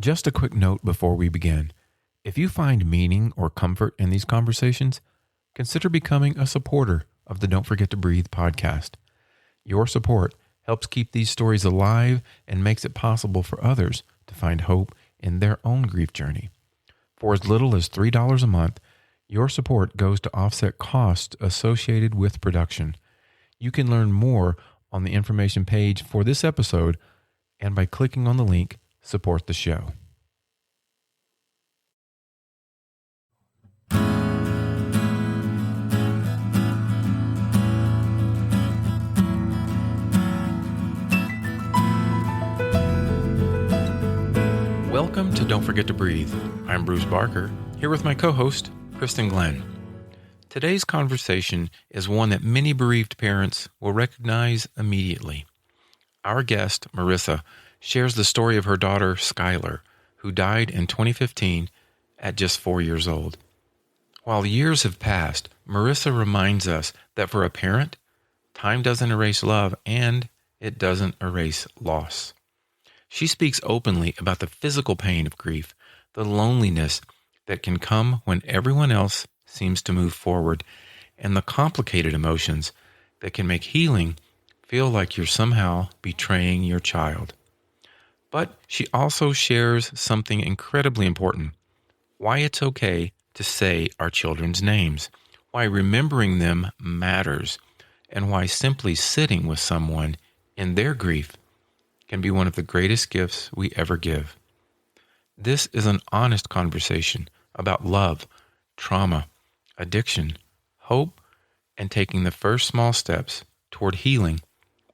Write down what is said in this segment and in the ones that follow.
Just a quick note before we begin. If you find meaning or comfort in these conversations, consider becoming a supporter of the Don't Forget to Breathe podcast. Your support helps keep these stories alive and makes it possible for others to find hope in their own grief journey. For as little as $3 a month, your support goes to offset costs associated with production. You can learn more on the information page for this episode and by clicking on the link, Support the Show. Welcome to Don't Forget to Breathe. I'm Bruce Barker, here with my co-host, Kristen Glenn. Today's conversation is one that many bereaved parents will recognize immediately. Our guest, Marissa, shares the story of her daughter, Skylar, who died in 2015 at just 4 years old. While years have passed, Marissa reminds us that for a parent, time doesn't erase love and it doesn't erase loss. She speaks openly about the physical pain of grief, the loneliness that can come when everyone else seems to move forward, and the complicated emotions that can make healing feel like you're somehow betraying your child. But she also shares something incredibly important: why it's okay to say our children's names, why remembering them matters, and why simply sitting with someone in their grief can be one of the greatest gifts we ever give. This is an honest conversation about love, trauma, addiction, hope, and taking the first small steps toward healing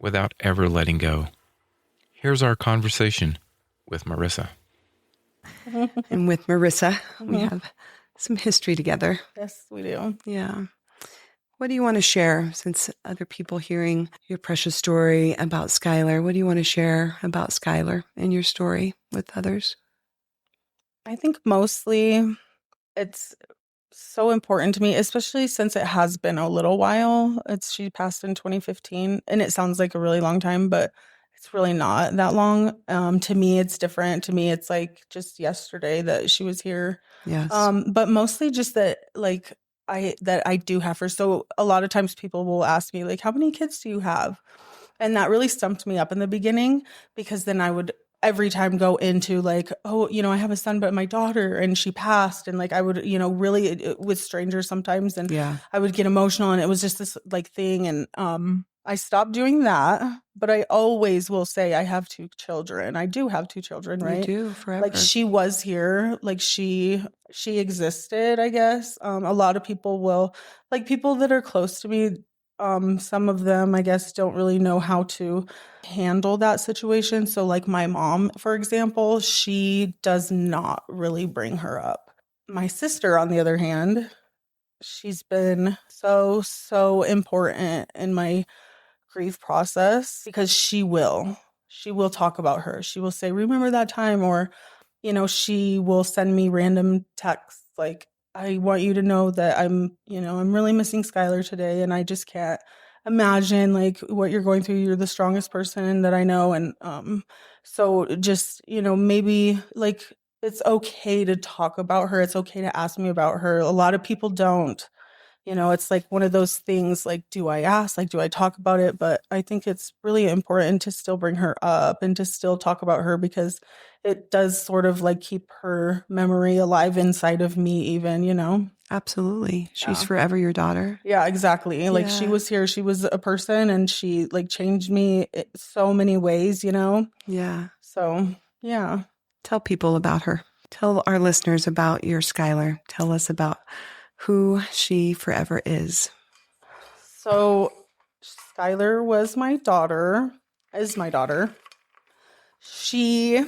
without ever letting go. Here's our conversation with Marissa. And with Marissa, we have some history together. Yes, we do. Yeah. What do you want to share, since other people hearing your precious story about Skylar? What do you want to share about Skylar and your story with others? I think mostly it's so important to me, especially since it has been a little while. She passed in 2015, and it sounds like a really long time, but it's really not that long. To me, it's different. To me, it's like just yesterday that she was here. Yes. But mostly just that, I do have her. So a lot of times people will ask me, like, how many kids do you have? And that really stumped me up in the beginning, because then I would every time go into like, oh, I have a son, but my daughter, and she passed. And like, I would, really with strangers sometimes. And Yeah. I would get emotional, and it was just this like thing. And I stopped doing that, but I always will say I have 2 children. I do have 2 children, right? You do, forever. Like, she was here, like she existed, I guess. A lot of people will, like, people that are close to me, some of them, I guess, don't really know how to handle that situation. So like my mom, for example, she does not really bring her up. My sister, on the other hand, she's been so important in my grief process, because she will talk about her. She will say, remember that time? Or, she will send me random texts like, I want you to know that I'm really missing Skylar today, and I just can't imagine like what you're going through. You're the strongest person that I know. And so just, maybe like, it's okay to talk about her. It's okay to ask me about her. A lot of people don't. It's like one of those things, like, do I ask? Like, do I talk about it? But I think it's really important to still bring her up and to still talk about her, because it does sort of like keep her memory alive inside of me even. Absolutely. She's Yeah. forever your daughter. Yeah, exactly. Like, Yeah. she was here. She was a person, and she like changed me in so many ways, Yeah. So, yeah. Tell people about her. Tell our listeners about your Skylar. Tell us about who she forever is. So Skylar is my daughter. She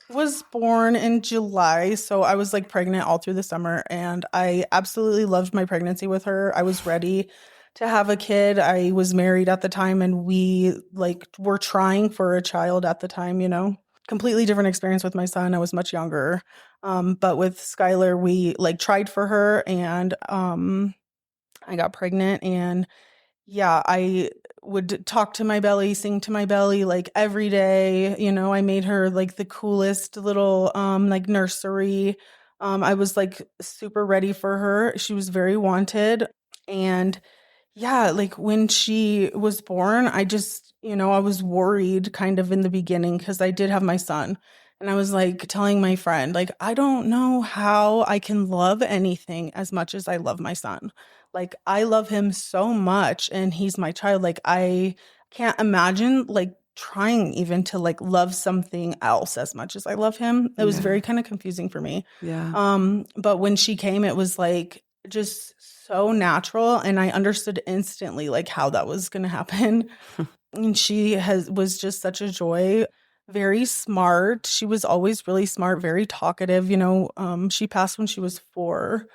was born in July, so I was like pregnant all through the summer, and I absolutely loved my pregnancy with her. I was ready to have a kid. I was married at the time, and we like were trying for a child at the time, Completely different experience with my son. I was much younger. But with Skylar, we like tried for her, and I got pregnant, and yeah, would talk to my belly, sing to my belly like every day. You know, I made her like the coolest little like nursery. I was like super ready for her. She was very wanted. And yeah, like when she was born, I just, I was worried kind of in the beginning because I did have my son. And I was like telling my friend, like, I don't know how I can love anything as much as I love my son. Like, I love him so much and he's my child. Like, I can't imagine like trying even to like love something else as much as I love him. It was very kind of confusing for me. Yeah. But when she came, it was like just so natural. And I understood instantly like how that was going to happen. And she was just such a joy. Very smart. She was always really smart, very talkative. She passed when she was 4.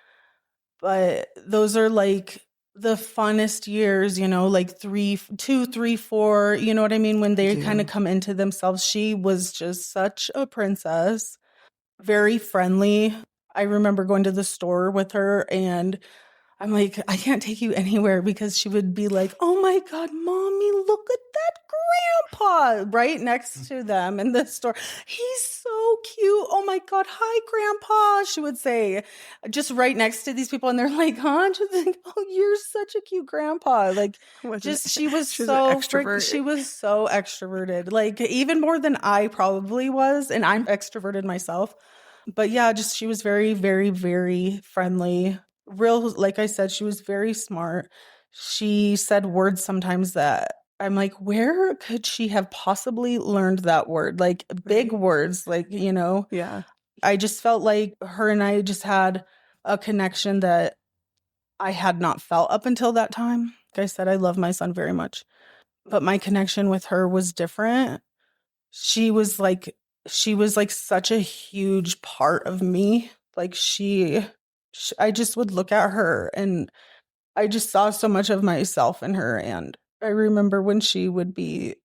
But those are like the funnest years, like 2, 3, 4, you know what I mean? When they kind of come into themselves. She was just such a princess, very friendly. I remember going to the store with her and I'm like, I can't take you anywhere because she would be like, oh my God, mommy, look at that grandpa right next to them in the store. He's so cute. Oh my God. Hi, grandpa. She would say just right next to these people. And they're like, huh? She's like, oh, you're such a cute grandpa. Like she was so extroverted. She was so extroverted, like even more than I probably was. And I'm extroverted myself. But yeah, she was very, very, very friendly. Real, like I said, she was very smart. She said words sometimes that I'm like, where could she have possibly learned that word? Like big words, like, Yeah. I just felt like her and I just had a connection that I had not felt up until that time. Like I said, I love my son very much, but my connection with her was different. She was like such a huge part of me. Like I just would look at her and I just saw so much of myself in her. And I remember when she would be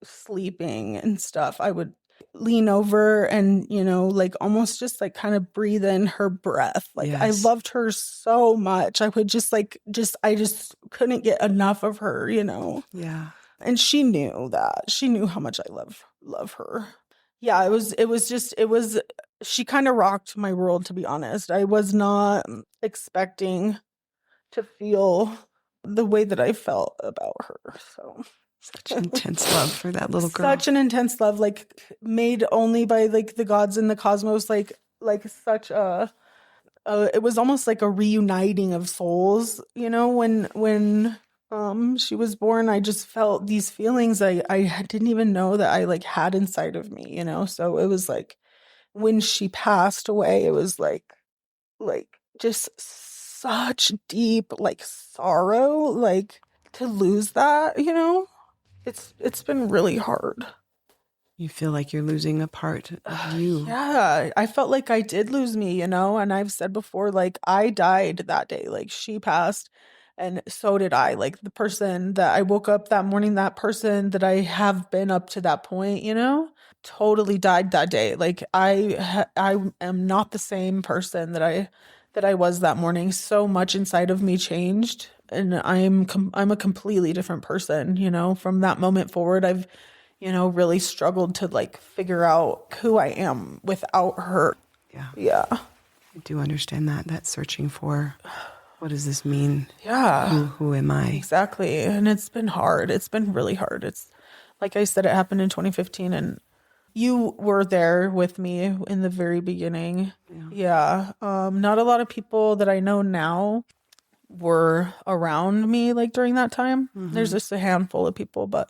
sleeping and stuff, I would lean over and, like almost just like kind of breathe in her breath. Like I loved her so much. I would I just couldn't get enough of her, Yeah. And she knew that. She knew how much I love her. Yeah, it was she kind of rocked my world, to be honest. I was not expecting to feel the way that I felt about her. So such intense love for that little girl. Such an intense love, like made only by like the gods in the cosmos, like such a it was almost like a reuniting of souls, when she was born. I just felt these feelings I didn't even know that I like had inside of me, so it was like when she passed away, it was like just such deep like sorrow, like to lose that, it's been really hard. You feel like you're losing a part of you. Yeah, I felt like I did lose me, and I've said before, like I died that day, like she passed and so did I. Like the person that I woke up that morning, that person that I have been up to that point, totally died that day. Like I am not the same person that I was that morning. So much inside of me changed, and I'm a completely different person. From that moment forward, I've really struggled to like figure out who I am without her. Yeah. I do understand that searching for, what does this mean? Yeah. Who am I? Exactly. And it's been hard. It's been really hard. It's like I said, it happened in 2015 and you were there with me in the very beginning. Yeah. Not a lot of people that I know now were around me like during that time. Mm-hmm. There's just a handful of people, but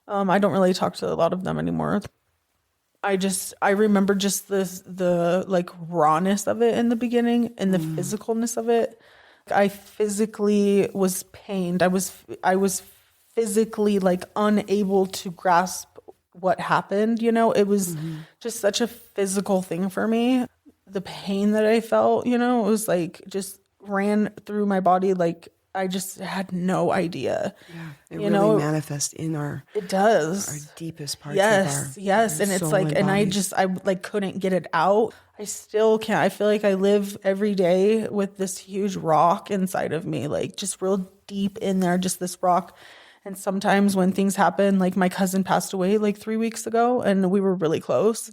I don't really talk to a lot of them anymore. I remember just the like rawness of it in the beginning and the physicalness of it. I physically was pained. I was physically like unable to grasp what happened. It was just such a physical thing for me. The pain that I felt, it was like just ran through my body. Like I just had no idea. Yeah, it really manifests in our deepest parts of our yes. And it's like, and I like couldn't get it out. I still can't. I feel like I live every day with this huge rock inside of me, like just real deep in there, just this rock. And sometimes when things happen, like my cousin passed away like 3 weeks ago and we were really close.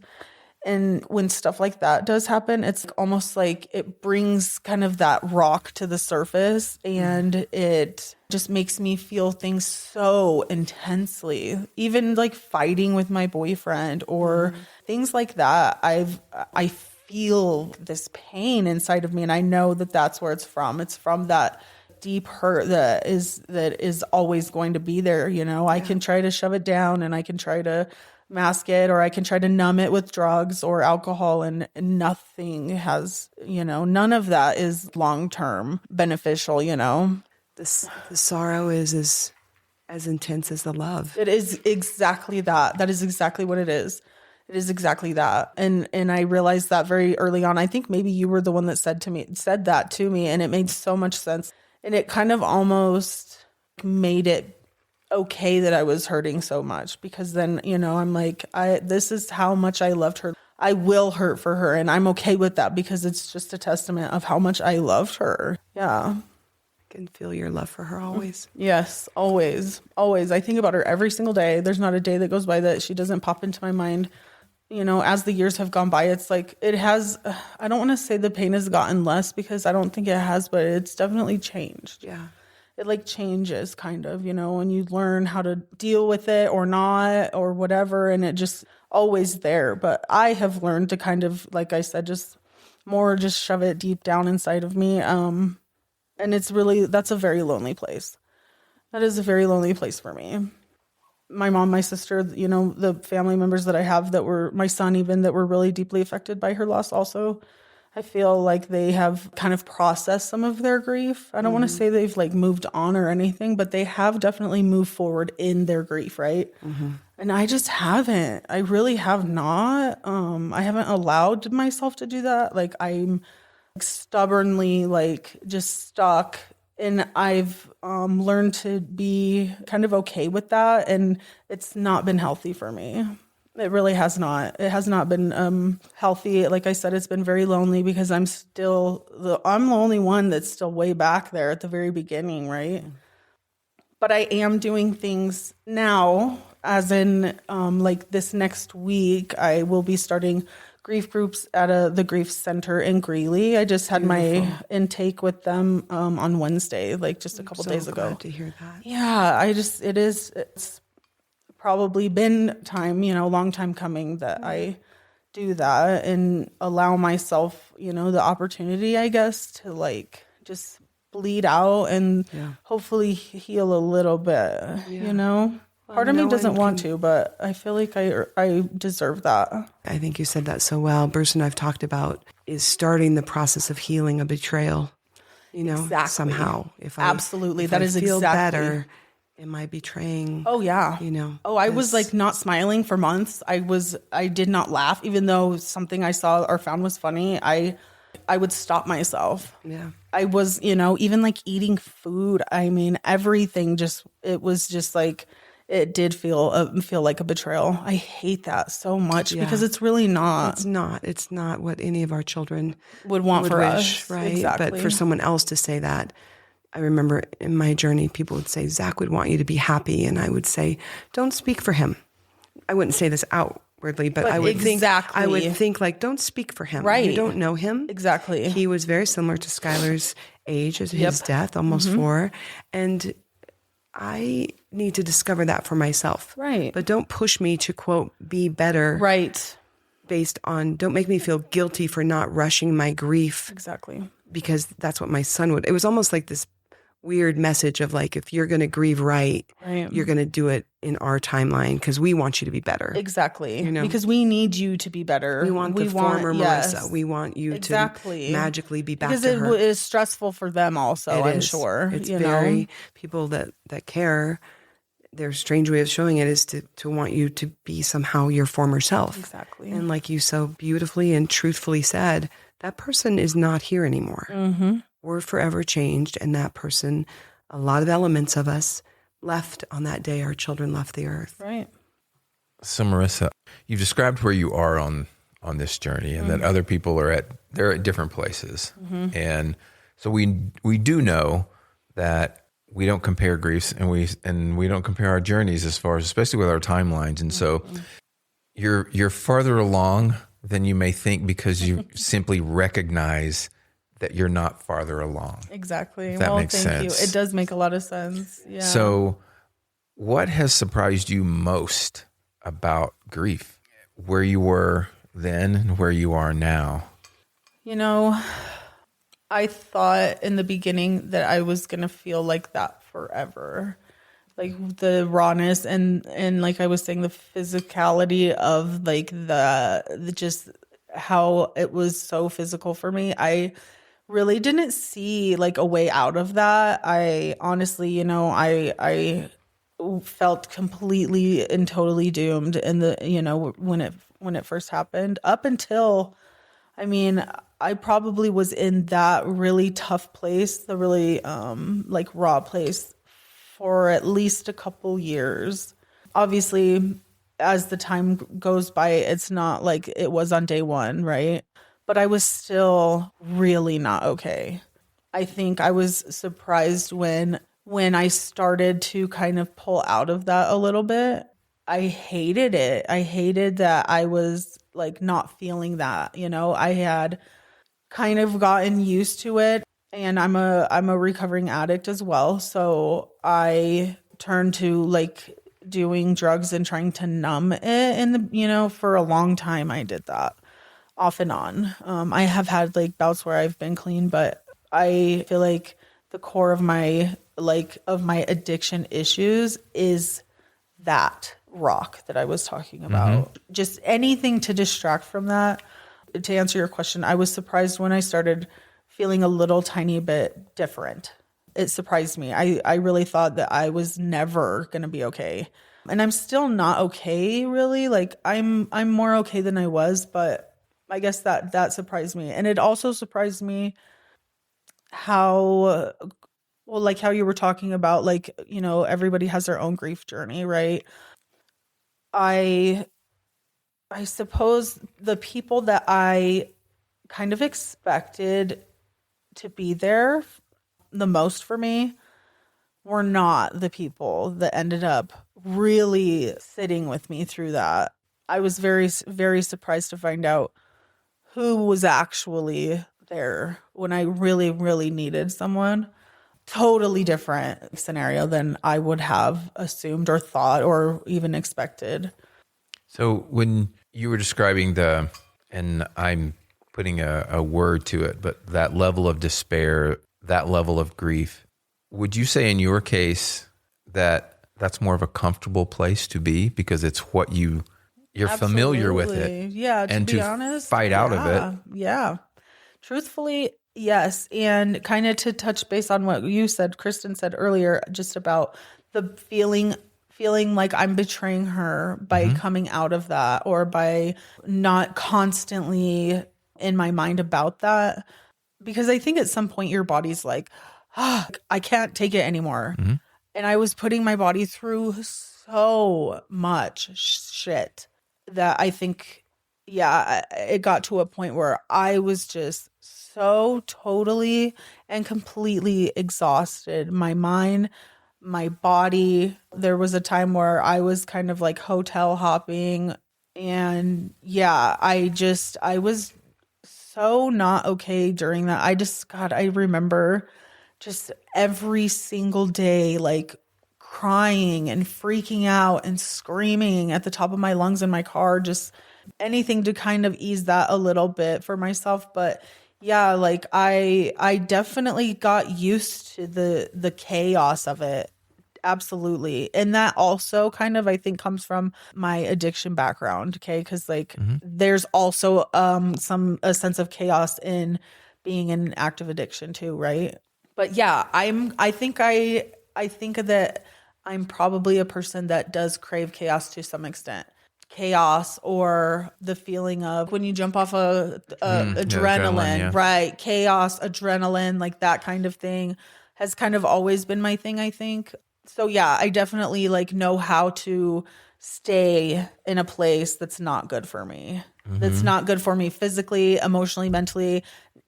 And when stuff like that does happen, it's almost like it brings kind of that rock to the surface, and it just makes me feel things so intensely. Even like fighting with my boyfriend or things like that, I feel this pain inside of me, and I know that that's where it's from. It's from that deep hurt that is always going to be there. You know, I can try to shove it down and I can try to mask it, or I can try to numb it with drugs or alcohol, and nothing has, you know, none of that is long-term beneficial, you know. The sorrow is as intense as the love. It is exactly that. That is exactly what it is. It is exactly that. And I realized that very early on. I think maybe you were the one that said that to me, and it made so much sense. And it kind of almost made it okay that I was hurting so much, because then, you know, I'm like, this is how much I loved her. I will hurt for her, and I'm okay with that because it's just a testament of how much I loved her. Yeah. I can feel your love for her always. Yes, always. Always. I think about her every single day. There's not a day that goes by that she doesn't pop into my mind. You know, as the years have gone by, it's like it has, I don't want to say the pain has gotten less, because I don't think it has, but it's definitely changed. Yeah. It like changes kind of, you know, and you learn how to deal with it or not or whatever. And it just always there. But I have learned to kind of, like I said, just shove it deep down inside of me. And it's really, that's a very lonely place. That is a very lonely place for me. My mom, my sister, you know, the family members that I have that were, my son even, that were really deeply affected by her loss also. I feel like they have kind of processed some of their grief. I don't want to say they've like moved on or anything, but they have definitely moved forward in their grief, right? And I just haven't. I really have not. I haven't allowed myself to do that. Like I'm stubbornly like just stuck, and I've learned to be kind of okay with that, and it's not been healthy for me. It really has not. It has not been healthy. Like I said, it's been very lonely because I'm the only one that's still way back there at the very beginning, right? But I am doing things now, as in like this next week, I will be starting grief groups at the grief center in Greeley. I just had my intake with them on Wednesday, like just a couple days ago. Glad to hear that. Yeah, it's probably been time, you know, a long time coming that I do that and allow myself, you know, the opportunity, I guess, to like just bleed out and hopefully heal a little bit, you know. Part of me doesn't want to, but I feel like I deserve that. I think you said that so well. Bruce and I've talked about is starting the process of healing a betrayal, you know, somehow. Absolutely. If I feel better, am I betraying? Oh, yeah. You know? Oh, I was like not smiling for months. I did not laugh, even though something I saw or found was funny. I would stop myself. Yeah. I was, you know, even like eating food. I mean, everything it was just like, it did feel like a betrayal. I hate that so much because it's really not. It's not what any of our children would want for wish, us. right? Exactly. But for someone else to say that, I remember in my journey, people would say, Zach would want you to be happy. And I would say, don't speak for him. I wouldn't say this outwardly, but I would think like, don't speak for him. Right. You don't know him. Exactly. He was very similar to Skylar's age at his death, almost 4. And I need to discover that for myself. Right. But don't push me to, quote, be better. Right. Based on, don't make me feel guilty for not rushing my grief. Exactly. Because that's what my son would. It was almost like this weird message of like, if you're going to grieve right, you're going to do it in our timeline because we want you to be better. Exactly. You know? Because we need you to be better. We want former Marissa. We want you to magically be back to her. Because it is stressful for them also, I'm sure. It's very, people that care, their strange way of showing it is to want you to be somehow your former self. Exactly. And like you so beautifully and truthfully said, that person is not here anymore. Mm-hmm. We're forever changed. And that person, a lot of elements of us left on that day. Our children left the earth. Right. So Marissa, you've described where you are on this journey and that other people they're at different places. And so we do know that we don't compare griefs and we don't compare our journeys as far as, especially with our timelines. And so you're farther along than you may think because you simply recognize that you're not farther along. Exactly. If that makes sense. You. It does make a lot of sense. Yeah. So what has surprised you most about grief, where you were then and where you are now? You know, I thought in the beginning that I was going to feel like that forever. Like the rawness and like I was saying, the physicality of like the just how it was so physical for me. I really didn't see like a way out of that. I honestly, you know, I felt completely and totally doomed in the, you know, when it first happened, up until, I mean, I probably was in that really tough place, the really like raw place for at least a couple years. Obviously, as the time goes by, it's not like it was on day one, right? But I was still really not okay. I think I was surprised when I started to kind of pull out of that a little bit. I hated it. I hated that I was like not feeling that, you know. I had kind of gotten used to it, and I'm a recovering addict as well. So I turned to like doing drugs and trying to numb it, and you know, for a long time I did that off and on. I have had like bouts where I've been clean, but I feel like the core of my addiction issues is that rock that I was talking about. Just anything to distract from that. To answer your question, I was surprised when I started feeling a little tiny bit different. It surprised me. I really thought that I was never going to be okay. And I'm still not okay, really. Like I'm more okay than I was, but I guess that surprised me. And it also surprised me how, well, like how you were talking about, like, you know, everybody has their own grief journey, right? I suppose the people that I kind of expected to be there the most for me were not the people that ended up really sitting with me through that. I was very, very surprised to find out who was actually there when I really, really needed someone. Totally different scenario than I would have assumed or thought or even expected. So when you were describing and I'm putting a word to it, but that level of despair, that level of grief, would you say in your case that that's more of a comfortable place to be because it's what you're Absolutely. familiar with it? Yeah, and to be to honest, fight out of it. Yeah. Truthfully, yes. And kind of to touch base on what you said, Kristen said earlier, just about the feeling like I'm betraying her by coming out of that, or by not constantly in my mind about that. Because I think at some point your body's like, I can't take it anymore. And I was putting my body through so much shit that I think, it got to a point where I was just so totally and completely exhausted. My mind, my body. There was a time where I was kind of like hotel hopping, and I was so not okay during that. I remember just every single day, like crying and freaking out and screaming at the top of my lungs in my car, just anything to kind of ease that a little bit for myself. But yeah, like I definitely got used to the chaos of it. Absolutely. And that also kind of, I think, comes from my addiction background. Okay. Because like there's also a sense of chaos in being in an active addiction too, right? But yeah, I think that I'm probably a person that does crave chaos to some extent. Chaos, or the feeling of when you jump off adrenaline, right? Chaos, adrenaline, like that kind of thing has kind of always been my thing, I think. So yeah, I definitely like know how to stay in a place that's not good for me. That's not good for me physically, emotionally, mentally.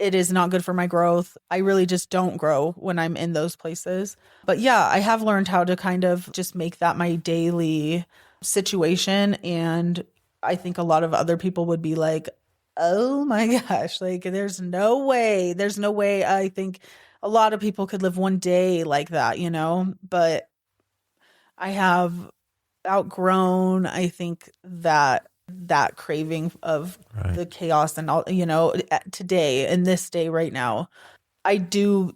it is not good for my growth. I really just don't grow when I'm in those places. But yeah, I have learned how to kind of just make that my daily situation. And I think a lot of other people would be like, oh my gosh, like there's no way. I think a lot of people could live one day like that, but I have outgrown, I think, that craving of the chaos and all, today, in this day right now, I do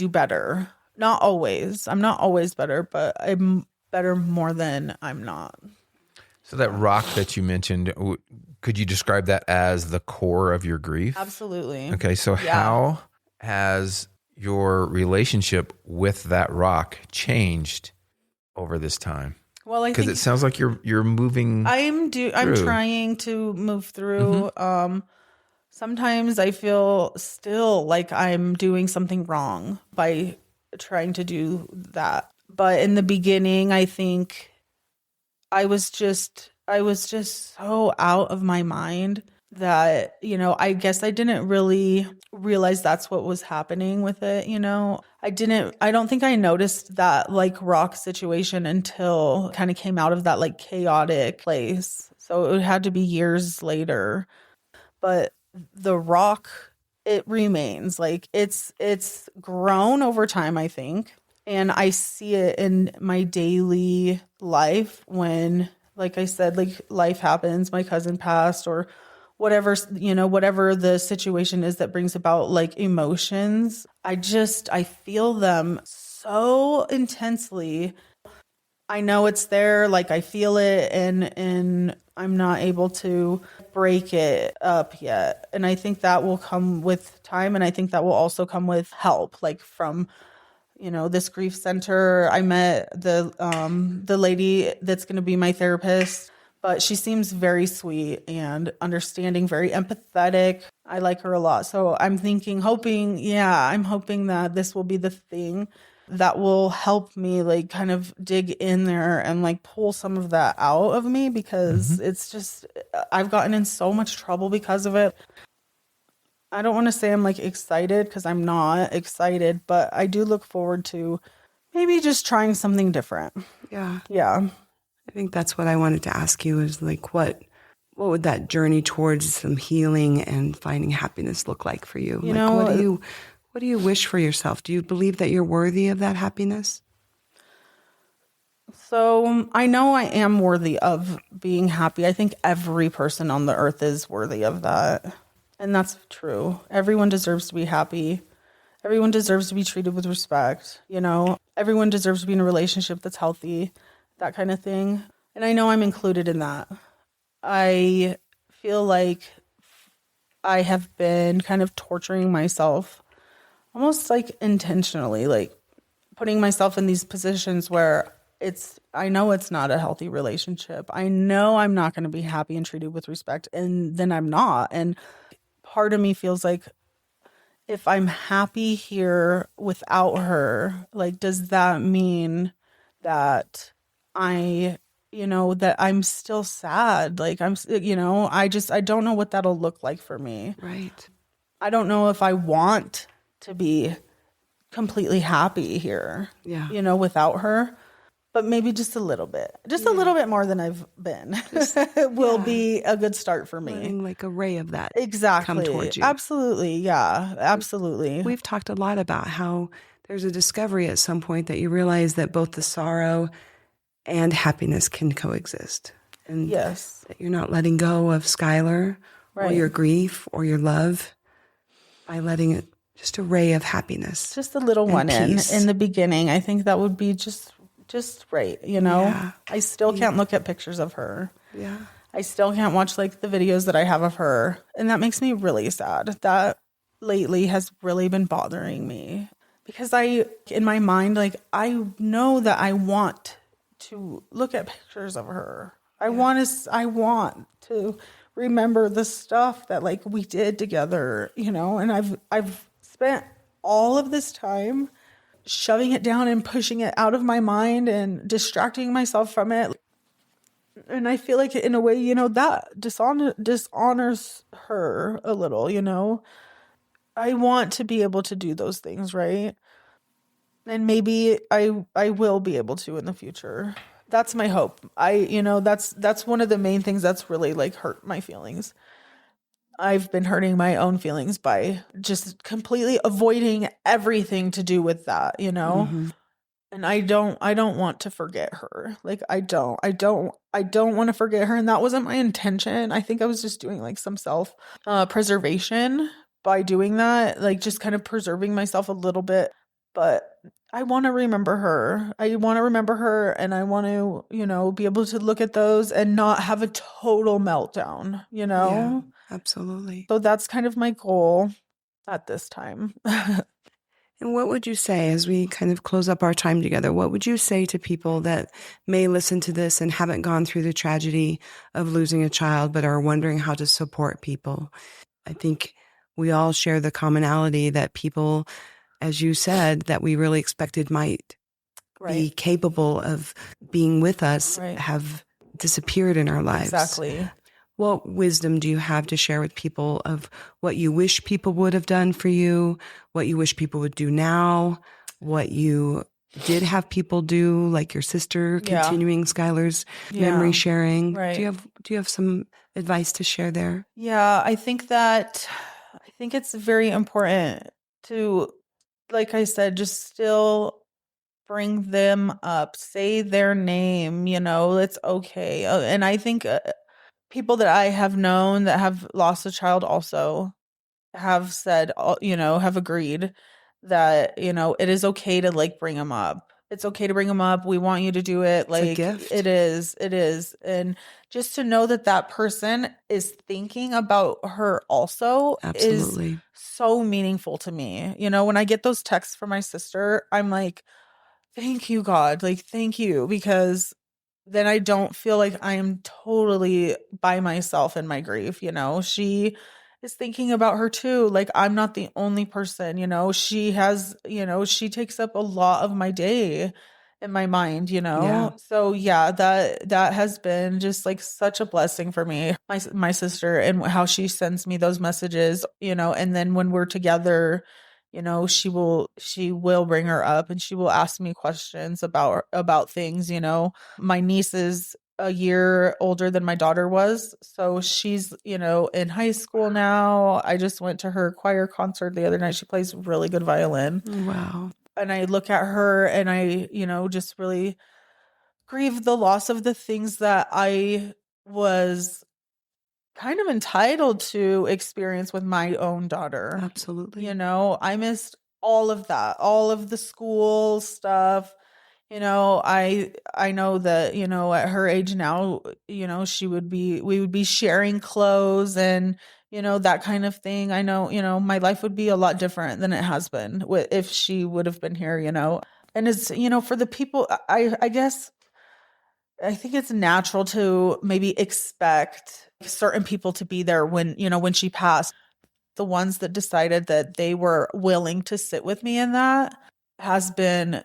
better. Not always. I'm not always better, but I'm better more than I'm not. So that rock that you mentioned, could you describe that as the core of your grief? Absolutely. Okay. So how has your relationship with that rock changed over this time? Well, I think because it sounds like you're moving. I'm trying to move through. Sometimes I feel still like I'm doing something wrong by trying to do that. But in the beginning, I think I was just so out of my mind that, I guess I didn't really realize that's what was happening with it. I don't think I noticed that like rock situation until kind of came out of that like chaotic place. So it had to be years later. But the rock, it remains like it's grown over time, I think. And I see it in my daily life when, like I said, like life happens, my cousin passed or whatever, whatever the situation is that brings about like emotions. I feel them so intensely. I know it's there, like I feel it and I'm not able to break it up yet. And I think that will come with time. And I think that will also come with help, like from this grief center. I met the lady that's going to be my therapist, but she seems very sweet and understanding, very empathetic. I like her a lot. So I'm hoping that this will be the thing that will help me like kind of dig in there and like pull some of that out of me, because it's just, I've gotten in so much trouble because of it. I don't want to say I'm like excited, because I'm not excited, but I do look forward to maybe just trying something different. Yeah. Yeah. I think that's what I wanted to ask you is like, what would that journey towards some healing and finding happiness look like for you? What do you wish for yourself? Do you believe that you're worthy of that happiness? So I know I am worthy of being happy. I think every person on the earth is worthy of that. And that's true. Everyone deserves to be happy. Everyone deserves to be treated with respect. Everyone deserves to be in a relationship that's healthy, that kind of thing. And I know I'm included in that. I feel like I have been kind of torturing myself, almost like intentionally, like putting myself in these positions where I know it's not a healthy relationship. I know I'm not going to be happy and treated with respect, and then I'm not. And part of me feels like, if I'm happy here without her, like, does that mean that that I'm still sad? Like I don't know what that'll look like for me. Right. I don't know if I want to be completely happy here, without her. But maybe just a little bit. A little bit more than I've been will be a good start for me. Letting like a ray of that exactly come towards you. Absolutely. Yeah, absolutely. We've talked a lot about how there's a discovery at some point that you realize that both the sorrow and happiness can coexist. And yes, that you're not letting go of Skylar or your grief or your love by letting it, just a ray of happiness. Just a little one in the beginning. I think that would be just right, Yeah. I still can't look at pictures of her. Yeah. I still can't watch like the videos that I have of her. And that makes me really sad. That lately has really been bothering me, because in my mind, like I know that I want to look at pictures of her. I want to remember the stuff that like we did together, and I've spent all of this time shoving it down and pushing it out of my mind and distracting myself from it. And I feel like in a way, that dishonors her a little, I want to be able to do those things, right? And maybe I will be able to in the future. That's my hope. That's one of the main things that's really like hurt my feelings. I've been hurting my own feelings by just completely avoiding everything to do with that, Mm-hmm. And I don't want to forget her. Like I don't want to forget her. And that wasn't my intention. I think I was just doing like some self preservation by doing that, like just kind of preserving myself a little bit. But I want to remember her. I want to remember her, and I want to, be able to look at those and not have a total meltdown, Yeah, absolutely. So that's kind of my goal at this time. And what would you say as we kind of close up our time together? What would you say to people that may listen to this and haven't gone through the tragedy of losing a child, but are wondering how to support people? I think we all share the commonality that people, as you said, that we really expected might be capable of being with us have disappeared in our lives. Exactly. What wisdom do you have to share with people of what you wish people would have done for you, what you wish people would do now, what you did have people do, like your sister continuing Skylar's memory sharing? Right. Do you have some advice to share there? Yeah, I think it's very important to, like I said, just still bring them up, say their name, it's okay. And I think people that I have known that have lost a child also have said, have agreed that, it is okay to like bring them up. It's okay to bring them up. We want you to do it. Like, it's a gift. It is. And just to know that that person is thinking about her also is so meaningful to me. When I get those texts from my sister, I'm like, thank you, God. Like, thank you, because then I don't feel like I am totally by myself in my grief. She is thinking about her too. Like, I'm not the only person, she has, she takes up a lot of my day in my mind, Yeah. So that has been just like such a blessing for me. My sister, and how she sends me those messages, and then when we're together, she will bring her up and she will ask me questions about things. My niece is a year older than my daughter was, so she's in high school now. I just went to her choir concert the other night. She plays really good violin. Wow. And I look at her and I just really grieve the loss of the things that I was kind of entitled to experience with my own daughter. Absolutely. I missed all of that, all of the school stuff. I know that, at her age now, we would be sharing clothes and, that kind of thing. I know, my life would be a lot different than it has been if she would have been here, and it's, for the people, I guess, I think it's natural to maybe expect certain people to be there when she passed. The ones that decided that they were willing to sit with me in that has been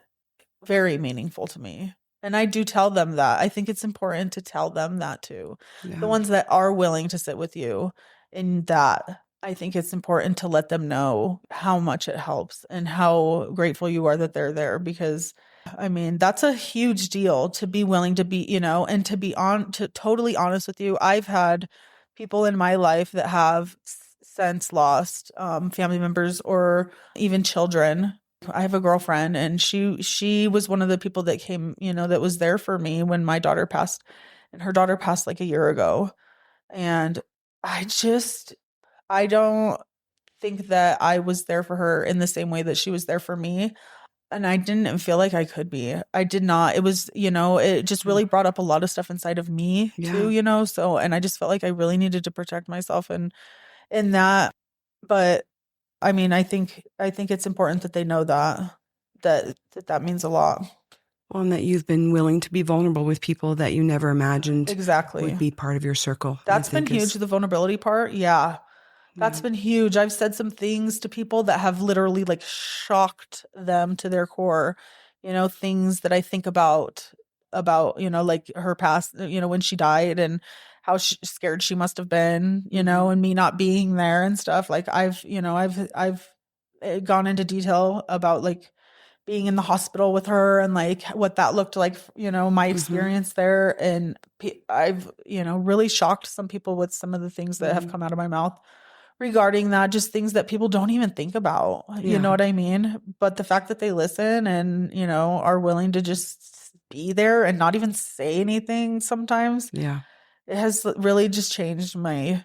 very meaningful to me. And I do tell them that. I think it's important to tell them that too. Yeah. The ones that are willing to sit with you in that, I think it's important to let them know how much it helps and how grateful you are that they're there, because that's a huge deal to be willing to be, and to totally honest with you. I've had people in my life that have since lost family members or even children. I have a girlfriend, and she was one of the people that came, that was there for me when my daughter passed, and her daughter passed like a year ago. And I don't think that I was there for her in the same way that she was there for me. And I didn't feel like I could be. I did not. It was, it just really brought up a lot of stuff inside of me too, so, and I just felt like I really needed to protect myself and in that. But I think it's important that they know that means a lot. Well, and that you've been willing to be vulnerable with people that you never imagined would be part of your circle. That's been huge, the vulnerability part. Yeah. That's been huge. I've said some things to people that have literally like shocked them to their core, things that I think about, like her past, when she died, and how scared she must have been, you know, and me not being there and stuff. Like I've gone into detail about like being in the hospital with her and like what that looked like, you know, my experience there. And I've, you know, really shocked some people with some of the things that have come out of my mouth regarding that, just things that people don't even think about, you know what I mean? But the fact that they listen and, you know, are willing to just be there and not even say anything sometimes. Yeah. It has really just changed my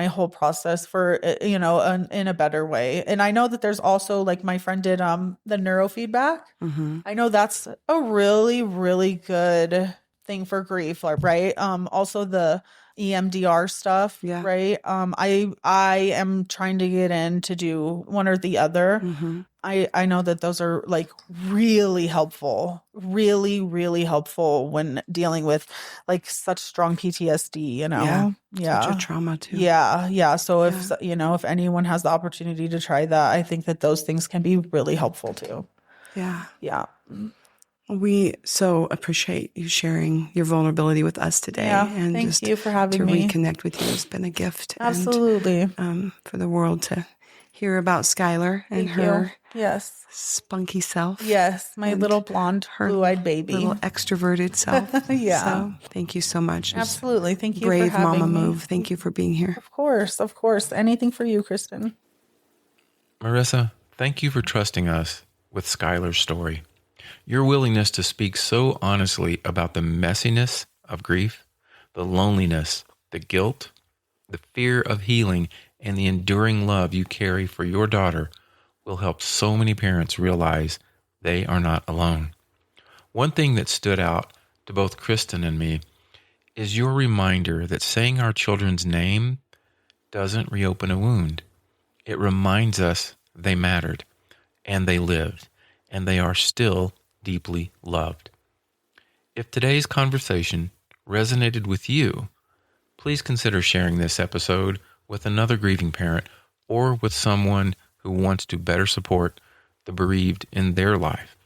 whole process for, you know, in a better way. And I know that there's also like my friend did the neurofeedback. I know that's a really, really good thing for grief, right? Also the EMDR stuff, right? I am trying to get in to do one or the other. I know that those are like really helpful, really, really helpful when dealing with like such strong PTSD, you know? Yeah. Such a trauma too. Yeah. So if, you know, if anyone has the opportunity to try that, I think that those things can be really helpful too. Yeah. We so appreciate you sharing your vulnerability with us today. And thank just you for having me. To reconnect with you has been a gift. Absolutely. And for the world to hear about Skylar and her spunky self. Yes, my little blonde, blue-eyed baby. Little extroverted self. So thank you so much. Absolutely. Thank you brave for having mama me. move. Thank you for being here. Of course. Anything for you, Kristen. Marissa, thank you for trusting us with Skylar's story. Your willingness to speak so honestly about the messiness of grief, the loneliness, the guilt, the fear of healing, and the enduring love you carry for your daughter will help so many parents realize they are not alone. One thing that stood out to both Kristen and me is your reminder that saying our children's name doesn't reopen a wound. It reminds us they mattered, and they lived, and they are still deeply loved. If today's conversation resonated with you, please consider sharing this episode with another grieving parent or with someone who wants to better support the bereaved in their life.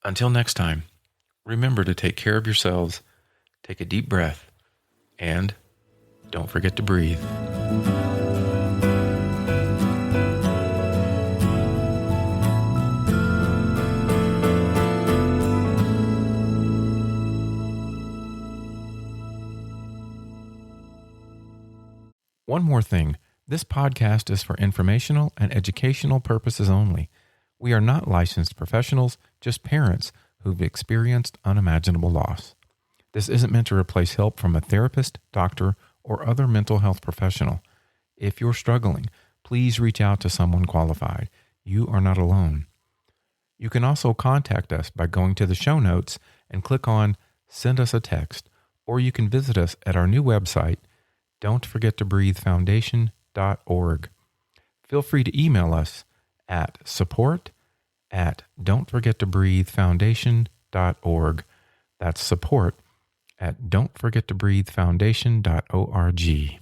Until next time, remember to take care of yourselves, take a deep breath, and don't forget to breathe. One more thing, this podcast is for informational and educational purposes only. We are not licensed professionals, just parents who've experienced unimaginable loss. This isn't meant to replace help from a therapist, doctor, or other mental health professional. If you're struggling, please reach out to someone qualified. You are not alone. You can also contact us by going to the show notes and click on Send Us a Text, or you can visit us at our new website, don'tforgettobreathefoundation.org. Feel free to email us at support@don'tforgettobreathefoundation.org. That's support@don'tforgettobreathefoundation.org.